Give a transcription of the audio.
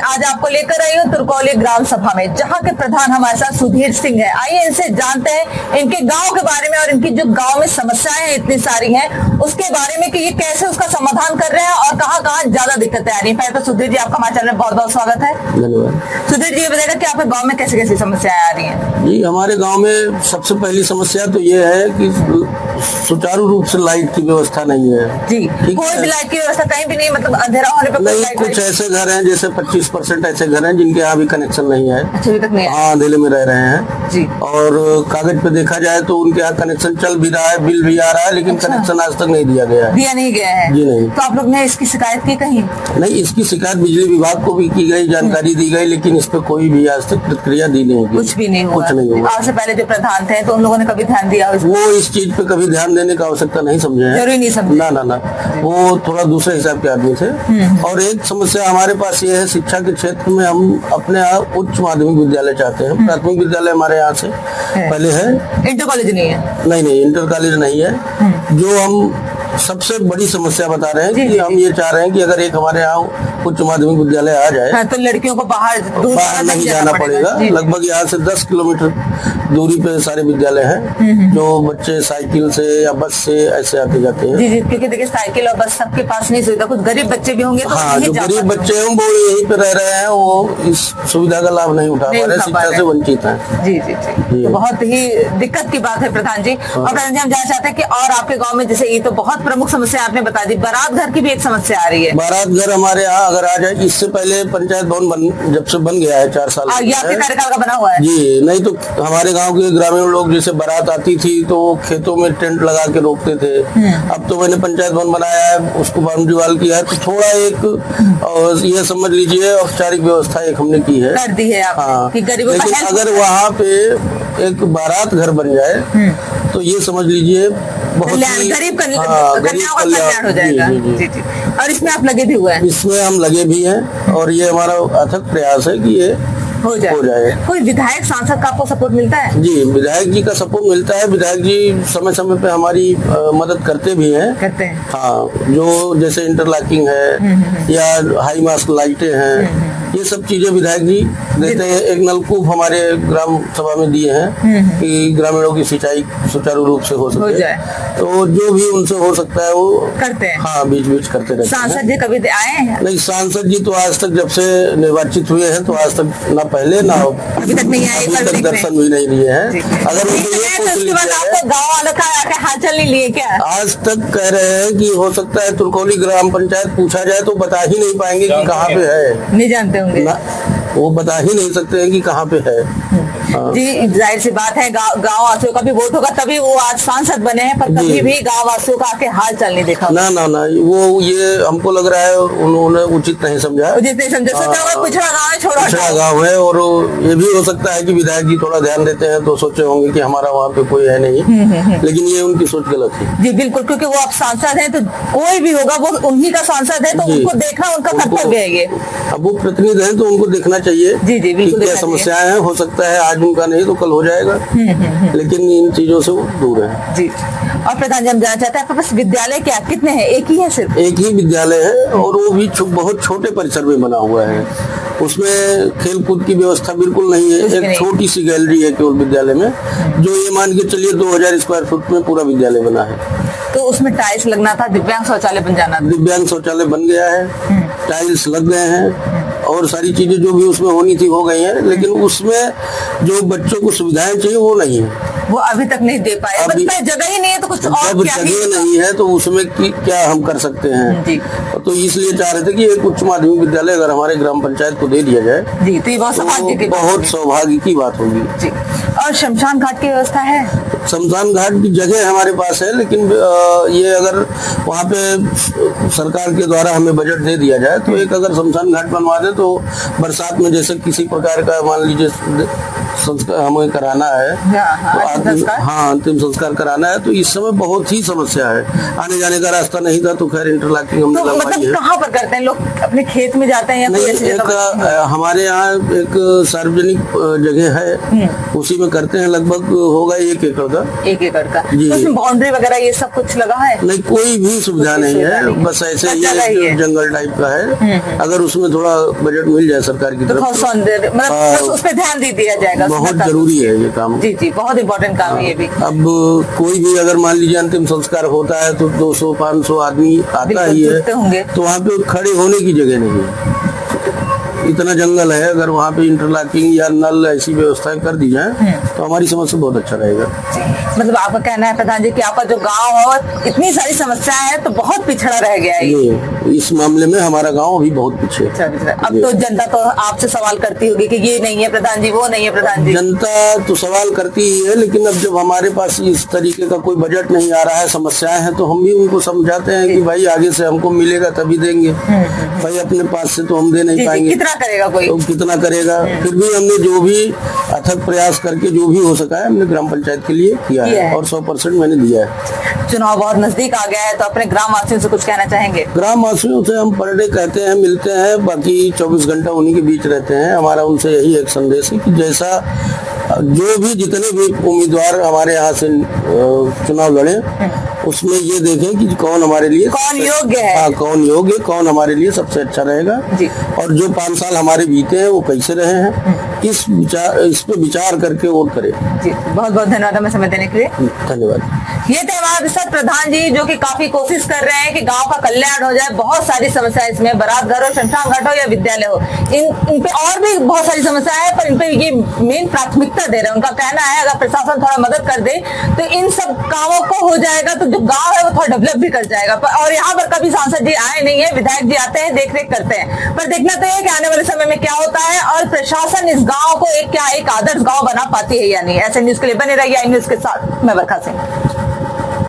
आज आपको लेकर आई हूँ तुरकौली ग्राम सभा में, जहाँ के प्रधान हमारे साथ सुधीर सिंह है। आइए इनसे जानते हैं इनके गांव के बारे में और इनकी जो गांव में समस्याएं इतनी सारी हैं उसके बारे में कि ये कैसे उसका समाधान कर रहे हैं और कहाँ कहाँ ज्यादा दिक्कतें आ रही है। पहले तो सुधीर जी आपका हमारे चैनल में बहुत बहुत स्वागत है। धन्यवाद। सुधीर जी ये बताएगा कि आपके गाँव में कैसी कैसी समस्याएं आ रही है। जी, हमारे गांव में सबसे पहली समस्या तो ये है कि सुचारू रूप से लाइट की व्यवस्था नहीं है। जी, कोई भी लाइट की व्यवस्था कहीं भी नहीं, मतलब अंधेरा होने पे नहीं। कुछ ऐसे घर हैं, जैसे 25% ऐसे घर हैं जिनके यहाँ भी कनेक्शन नहीं है। अच्छा, अभी तक नहीं है। हाँ, अंधेरे में रह रहे हैं जी। और कागज पे देखा जाए तो उनके यहाँ कनेक्शन चल भी रहा है, बिल भी आ रहा है, लेकिन अच्छा। कनेक्शन आज तक नहीं दिया गया है। दिया नहीं गया है? जी नहीं। तो आप लोग ने इसकी शिकायत की कहीं? नहीं, इसकी शिकायत बिजली विभाग को भी की गई, जानकारी दी गई, लेकिन इस पे कोई भी आज तक प्रतिक्रिया दी नहीं गई। कुछ भी नहीं हुआ। कुछ नहीं हुआ। आपसे पहले जो प्रधान थे तो उन लोगों ने कभी ध्यान दिया? वो इस चीज पे कभी ध्यान देने का आवश्यकता नहीं समझे हैं। जरूरी नहीं समझे? ना ना ना, वो थोड़ा दूसरे हिसाब के आदमी थे। और एक समस्या हमारे पास ये है, शिक्षा के क्षेत्र में हम अपने यहाँ उच्च माध्यमिक विद्यालय चाहते हैं। प्राथमिक विद्यालय हमारे यहाँ से पहले है। इंटर कॉलेज नहीं है? नहीं, इंटर कॉलेज नहीं है। जो हम सबसे बड़ी समस्या बता रहे हैं कि हम ये चाह रहे हैं कि अगर एक हमारे यहाँ उच्च माध्यमिक विद्यालय आ जाए। हाँ, तो लड़कियों को बाहर नहीं जाना पड़ेगा। लगभग यहाँ से 10 किलोमीटर दूरी पे सारे विद्यालय हैं, जो बच्चे साइकिल से या बस से ऐसे आते जाते हैं। जी, क्योंकि देखिए साइकिल और बस सबके पास नहीं सुविधा, कुछ गरीब बच्चे भी होंगे तो हाँ, जो गरीब बच्चे हैं वो यहीं पे रह रहे हैं, वो इस सुविधा का लाभ नहीं उठा पा रहे, शिक्षा से वंचित हैं। जी जी जी, तो बहुत ही दिक्कत की बात है प्रधान जी। और प्रधान जी हम जानना चाहते हैं कि और आपके गाँव में, जैसे ये तो बहुत प्रमुख समस्या आपने बता दी, बारात घर की भी एक समस्या आ रही है। बारात घर हमारे यहाँ अगर आ जाए, इससे पहले पंचायत भवन जब से बन गया है 4 साल ये आपके कार्यकाल का बना हुआ है? जी, नहीं तो हमारे गांव के ग्रामीण लोग जैसे बारात आती थी तो खेतों में टेंट लगा के रोकते थे। अब तो मैंने पंचायत भवन बनाया है, उसको बाउंड्री वाल किया है, तो थोड़ा एक ये समझ लीजिए औपचारिक व्यवस्था एक हमने की है, कर दी है आपने। हाँ, कि गरीबों लेकिन अगर वहाँ पे एक बारात घर बन जाए तो ये समझ लीजिए बहुत ही गरीब कल्याण हो जाएगा। जी जी। और इसमें आप लगे भी हुए हैं? इसमें हम लगे भी हैं और ये हमारा अथक प्रयास है कि ये हो जाए। कोई विधायक सांसद का आपको सपोर्ट मिलता है? जी, विधायक जी का सपोर्ट मिलता है। विधायक जी समय समय पे हमारी मदद करते भी हैं। करते हैं? हाँ, जो जैसे इंटरलॉकिंग है या हाई मास्क लाइटें हैं, ये सब चीजें विधायक जी देते हैं। एक नलकूप हमारे ग्राम सभा में दिए हैं कि ग्रामीणों की सिंचाई सुचारू रूप से हो सके, तो जो भी उनसे हो सकता है वो करते हैं। हाँ, बीच बीच करते रहते हैं। सांसद जी कभी आए हैं? नहीं, सांसद जी तो आज तक जब से निर्वाचित हुए हैं तो आज तक ना पहले ना अभी तक नहीं आए, अभी तक दर्शन भी नहीं लिए हैं। अगर गाँव वालों का हालचाल नहीं लिए क्या? आज तक कह रहे हैं कि हो सकता है तुरकौली ग्राम पंचायत पूछा जाए तो बता ही नहीं पाएंगे कि कहाँ पे है। नहीं जानते होंगे वो बता ही नहीं सकते हैं कि कहाँ पे है। जी, जाहिर सी बात है गाँव वासियों का भी वोट होगा तभी वो आज सांसद बने हैं, पर कभी भी गाँव वासियों का आके हाल चाल नहीं देखा। ना ना ना, वो ये हमको लग रहा है उन्होंने उचित नहीं समझा। उचित नहीं समझा, पिछड़ा गाँव है, पिछड़ा गाँव है। और ये भी हो सकता है कि विधायक जी थोड़ा ध्यान देते हैं तो सोचे होंगे कि हमारा वहाँ पे कोई है नहीं, लेकिन ये उनकी सोच गलत है। जी बिल्कुल, क्योंकि वो आप सांसद है तो कोई भी होगा वो उन्हीं का सांसद है, तो उनको देखना उनका कर्तव्य है। ये अब वो प्रतिनिधि है तो उनको देखना चाहिए। जी जी बिल्कुल, क्या समस्याएं हैं, हो सकता है आज उनका नहीं तो कल हो जाएगा, लेकिन इन चीजों से वो दूर है। जी। और प्रधान जी हम जानना चाहते हैं आपके पास विद्यालय क्या कितने हैं? एक ही है? सिर्फ एक ही विद्यालय है और वो भी बहुत छोटे परिसर में बना हुआ है। उसमें खेल कूद की व्यवस्था बिल्कुल नहीं है। एक छोटी सी गैलरी है केवल विद्यालय में, जो ये मान के चलिए 2000 स्क्वायर फुट में पूरा विद्यालय बना है। तो उसमें टाइल्स लगना था, दिव्यांग शौचालय बन जाना था। दिव्यांग शौचालय बन गया है, टाइल्स लग गए हैं और सारी चीजें जो भी उसमें होनी थी हो गई हैं, लेकिन उसमें जो बच्चों को सुविधाएं चाहिए वो नहीं है। वो अभी तक नहीं दे पाए। जगह ही नहीं है तो कुछ और जब जगह नहीं है तो उसमें क्या हम कर सकते हैं। जी। तो इसलिए चाह रहे थे कि एक उच्च माध्यमिक विद्यालय अगर हमारे ग्राम पंचायत को दे दिया जाए जी, तो ये बहुत सौभाग्य की बात होगी। जी। और शमशान घाट की व्यवस्था है? शमशान घाट की जगह हमारे पास है, लेकिन ये अगर वहाँ पे सरकार के द्वारा हमें बजट दे दिया जाए तो एक अगर शमशान घाट बनवा दे तो बरसात में जैसे किसी प्रकार का मान लीजिए संस्कार हमें कराना है। हाँ, अंतिम संस्कार कराना है। तो इस समय बहुत ही समस्या है, आने जाने का रास्ता नहीं था, तो खैर इंटरलॉकिंग हमने लगवाई है। कहाँ पर करते हैं लोग? अपने खेत में जाते हैं या नहीं, हमारे यहाँ एक सार्वजनिक जगह है, उसी में करते हैं। लगभग होगा 1 एकड़ का। 1 एकड़ का जी। तो उसमें बाउंड्री वगैरह ये सब कुछ लगा है? नहीं, कोई भी सुविधा नहीं है, बस ऐसे ये जंगल टाइप का है। अगर उसमें थोड़ा बजट मिल जाए सरकार की तरफ तो सौंदर्य मतलब उस पर ध्यान दे दिया जाएगा। बहुत जरूरी है ये काम। जी जी, बहुत इम्पोर्टेंट काम है ये भी। अब कोई भी अगर मान लीजिए अंतिम संस्कार होता है तो 200-500 आदमी आता ही है, तो वहाँ पे खड़े होने की जगह नहीं है। इतना जंगल है, अगर वहाँ पे इंटरलॉकिंग या नल ऐसी व्यवस्थाएं कर दी जाए तो हमारी समझ से बहुत अच्छा रहेगा। मतलब आपका कहना है प्रधान जी कि आपका जो गांव है इतनी सारी समस्याएं हैं तो बहुत पिछड़ा रह गया है। इस मामले में हमारा गांव अभी बहुत पीछे। अब तो जनता तो आपसे सवाल करती होगी कि ये नहीं है प्रधान जी, वो नहीं है प्रधान जी। जनता तो सवाल करती ही है, लेकिन अब जब हमारे पास इस तरीके का कोई बजट नहीं आ रहा है, समस्याएं हैं, तो हम भी उनको समझाते हैं कि भाई आगे से हमको मिलेगा तभी देंगे, भाई अपने पास से तो हम दे नहीं पाएंगे। कितना करेगा कोई? तो कितना करेगा? फिर भी हमने जो भी अथक प्रयास करके जो भी हो सका है हमने ग्राम पंचायत के लिए किया है और 100% मैंने दिया है। चुनाव बहुत नजदीक आ गया है, तो अपने ग्राम वासियों से कुछ कहना चाहेंगे? ग्राम वासियों से हम पर डे कहते हैं, मिलते हैं, बाकी 24 घंटा उन्हीं के बीच रहते हैं। हमारा उनसे यही एक संदेश है कि जैसा जो भी जितने भी उम्मीदवार हमारे यहाँ से चुनाव लड़े, उसमें ये देखें कि कौन हमारे लिए कौन योग्य है। हाँ, कौन योग्य, कौन हमारे लिए सबसे अच्छा रहेगा जी। और जो 5 साल हमारे बीते हैं वो कैसे रहे हैं, इस पे विचार करके वोट करें जी। बहुत बहुत धन्यवाद हमें समय देने के लिए। धन्यवाद। ये थे हमारे साथ प्रधान जी, जो कि काफी कोशिश कर रहे हैं कि गांव का कल्याण हो जाए। बहुत सारी समस्याएं इसमें, बारात घर हो, शमशान घाट हो या विद्यालय हो, इन पे और भी बहुत सारी समस्याएं हैं, पर इन पे ये मेन प्राथमिकता दे रहे हैं। उनका कहना है अगर प्रशासन थोड़ा मदद कर दे तो इन सब कामों को हो जाएगा, तो जो गांव है वो थोड़ा डेवलप भी कर जाएगा। और यहाँ पर कभी सांसद जी आए नहीं है, विधायक जी आते हैं, देख रेख करते हैं, पर देखना तो है कि आने वाले समय में क्या होता है और प्रशासन इस गाँव को एक आदर्श गाँव बना पाती है या नहीं। ऐसे न्यूज के लिए बने रहिए आई न्यूज के साथ। मैं बरखा सिंह।